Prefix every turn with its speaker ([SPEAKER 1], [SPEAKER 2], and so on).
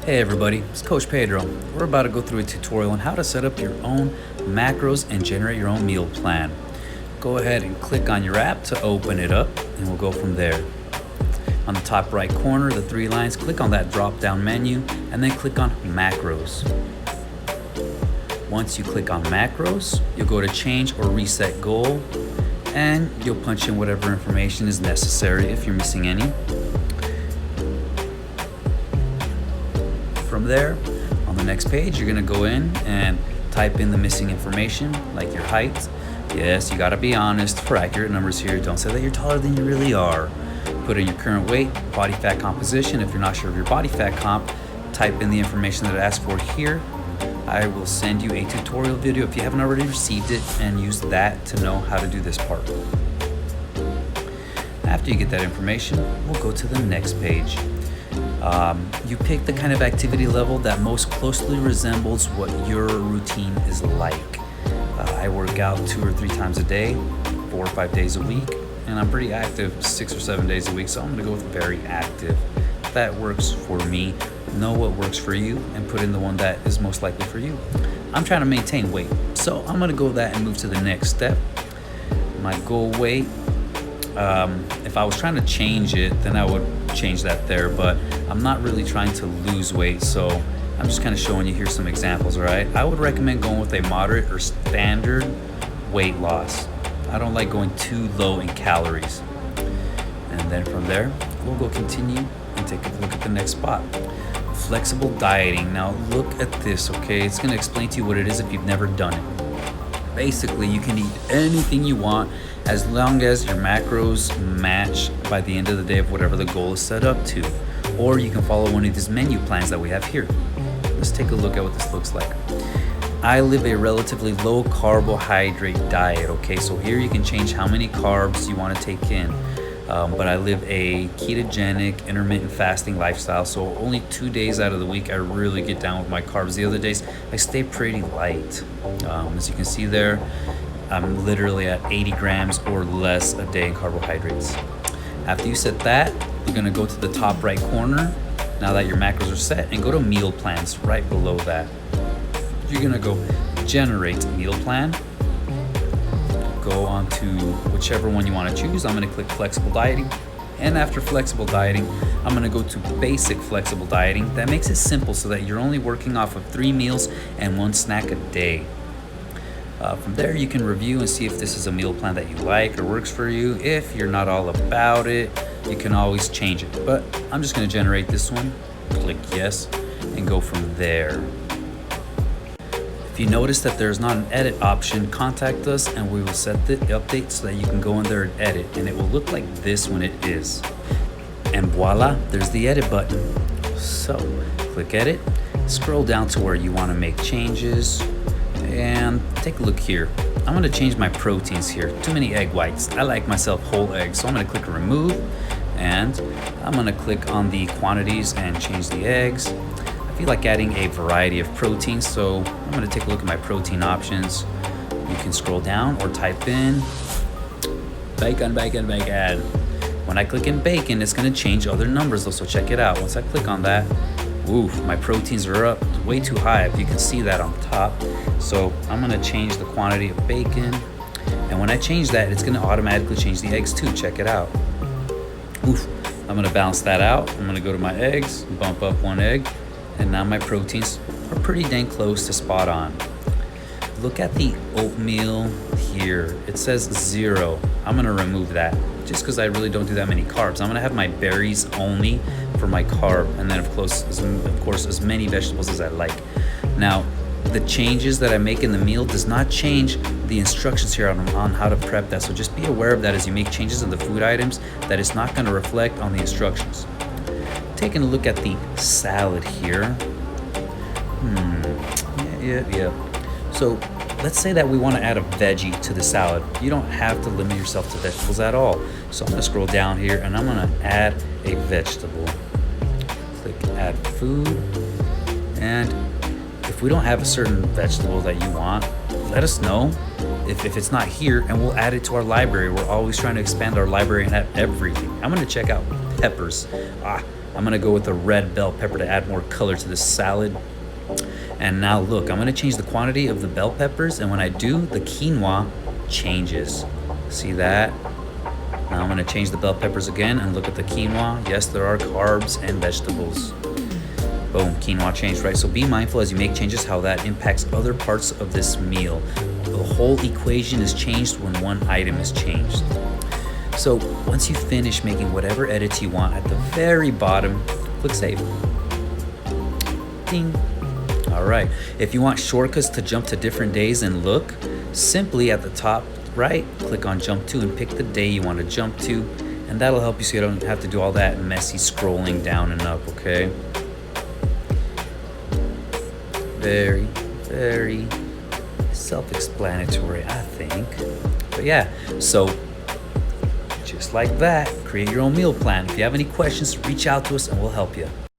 [SPEAKER 1] Hey everybody, it's Coach Pedro. We're about to go through a tutorial on how to set up your own macros and generate your own meal plan. Go ahead and click on your app to open it up and we'll go from there. On the top right corner, the three lines, click on that drop down menu and then click on macros. Once you click on macros, you'll go to change or reset goal and you'll punch in whatever information is necessary if you're missing any. From there, on the next page, you're gonna go in and type in the missing information, like your height. Yes, you gotta be honest for accurate numbers here. Don't say that you're taller than you really are. Put in your current weight, body fat composition. If you're not sure of your body fat comp, type in the information that it asks for here. I will send you a tutorial video if you haven't already received it, and use that to know how to do this part. After you get that information, we'll go to the next page. You pick the kind of activity level that most closely resembles what your routine is like. I work out 2 or 3 times a day, 4 or 5 days a week, and I'm pretty active 6 or 7 days a week, so I'm gonna go with very active. That works for me. Know what works for you and put in the one that is most likely for you. I'm trying to maintain weight, so I'm gonna go with that and move to the next step. My goal weight, if I was trying to change it, then I would change that there, but I'm not really trying to lose weight, so I'm just kind of showing you here some examples. All right, I would recommend going with a moderate or standard weight loss. I don't like going too low in calories. And then from there, we'll go continue and take a look at the next spot. Flexible dieting. Now look at this, okay? It's gonna explain to you what it is if you've never done it. Basically, you can eat anything you want as long as your macros match by the end of the day of whatever the goal is set up to. Or you can follow one of these menu plans that we have here. Let's take a look at what this looks like. I live a relatively low carbohydrate diet, okay? So here you can change how many carbs you want to take in. But I live a ketogenic, intermittent fasting lifestyle, so only 2 days out of the week I really get down with my carbs. The other days I stay pretty light. As you can see there, I'm literally at 80 grams or less a day in carbohydrates. After you set that, you're gonna go to the top right corner, now that your macros are set, and go to meal plans right below that. You're gonna go generate meal plan, go on to whichever one you wanna choose. I'm gonna click flexible dieting, and after flexible dieting, I'm gonna go to basic flexible dieting. That makes it simple so that you're only working off of 3 meals and 1 snack a day. From there, you can review and see if this is a meal plan that you like or works for you. If you're not all about it, you can always change it. But I'm just gonna generate this one, click yes, and go from there. If you notice that there's not an edit option, contact us and we will set the update so that you can go in there and edit. And it will look like this when it is. And voila, there's the edit button. So click edit, scroll down to where you wanna make changes, and take a look here. I'm gonna change my proteins here. Too many egg whites. I like myself whole eggs, so I'm gonna click remove, and I'm gonna click on the quantities and change the eggs. I feel like adding a variety of proteins, so I'm gonna take a look at my protein options. You can scroll down or type in bacon, bacon, bacon. When I click in bacon, it's gonna change other numbers though, so check it out. Once I click on that, oof, my proteins are up way too high. If you can see that on top. So I'm gonna change the quantity of bacon. And when I change that, it's gonna automatically change the eggs too. Check it out. Oof, I'm gonna balance that out. I'm gonna go to my eggs, bump up 1 egg, and now my proteins are pretty dang close to spot on. Look at the oatmeal here. It says 0. I'm gonna remove that just because I really don't do that many carbs. I'm gonna have my berries only for my carb, and then of course as many vegetables as I like. Now, the changes that I make in the meal does not change the instructions here on how to prep that. So just be aware of that as you make changes in the food items, that it's not gonna reflect on the instructions. Taking a look at the salad here. Yeah. So let's say that we want to add a veggie to the salad. You don't have to limit yourself to vegetables at all. So I'm gonna scroll down here and I'm gonna add a vegetable. Click add food. And if we don't have a certain vegetable that you want, let us know if it's not here and we'll add it to our library. We're always trying to expand our library and have everything. I'm gonna check out peppers. I'm gonna go with a red bell pepper to add more color to this salad. And now look, I'm gonna change the quantity of the bell peppers, and when I do, the quinoa changes. See that? Now I'm gonna change the bell peppers again and look at the quinoa. Yes, there are carbs and vegetables. Boom, quinoa changed, right? So be mindful as you make changes how that impacts other parts of this meal. The whole equation is changed when one item is changed. So once you finish making whatever edits you want, at the very bottom, click save. Ding. All right, if you want shortcuts to jump to different days and look, simply at the top right, click on jump to and pick the day you want to jump to, and that'll help you so you don't have to do all that messy scrolling down and up, okay? Very, very self-explanatory, I think. But yeah, so just like that, create your own meal plan. If you have any questions, reach out to us and we'll help you.